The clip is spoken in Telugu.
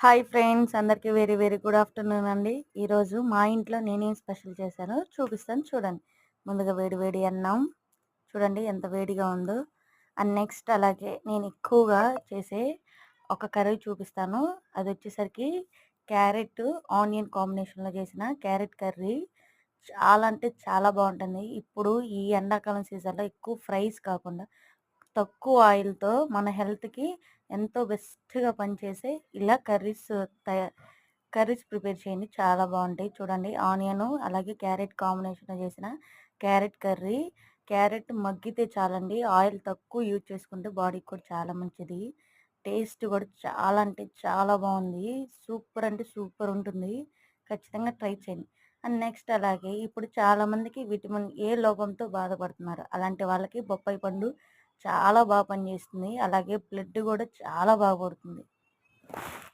హాయ్ ఫ్రెండ్స్, అందరికీ వెరీ వెరీ గుడ్ ఆఫ్టర్నూన్ అండి. ఈరోజు మా ఇంట్లో నేనేం స్పెషల్ చేశానో చూపిస్తాను చూడండి. ముందుగా వేడి వేడి అన్నం చూడండి ఎంత వేడిగా ఉందో. అండ్ నెక్స్ట్ అలాగే నేను ఎక్కువగా చేసే ఒక కర్రీ చూపిస్తాను. అది వచ్చేసరికి క్యారెట్ ఆనియన్ కాంబినేషన్లో చేసిన క్యారెట్ కర్రీ. చాలా అంటే చాలా బాగుంటుంది. ఇప్పుడు ఈ ఎండాకాలం సీజన్లో ఎక్కువ ఫ్రైస్ కాకుండా తక్కువ ఆయిల్‌తో మన హెల్త్‌కి ఎంతో బెస్ట్‌గా పనిచేసే ఇలా తయా కర్రీస్ ప్రిపేర్ చేయండి. చాలా బావుంటాయి. చూడండి ఆనియను అలాగే క్యారెట్ కాంబినేషన్‌లో చేసిన క్యారెట్ కర్రీ. క్యారెట్ మగ్గితే చాలండి. ఆయిల్ తక్కువ యూజ్ చేసుకుంటే బాడీకి కూడా చాలా మంచిది. టేస్ట్ కూడా చాలా అంటే చాలా బావుంది. సూపర్ అంటే సూపర్ ఉంటుంది. ఖచ్చితంగా ట్రై చేయండి. అండ్ నెక్స్ట్ అలాగే ఇప్పుడు చాలామందికి విటమిన్ ఏ లోపంతో బాధపడుతున్నారు. అలాంటి వాళ్ళకి బొప్పాయి పండు చాలా పనిచేస్తుంది. అలాగే బ్లడ్ గూడా చాలా పడుతుంది.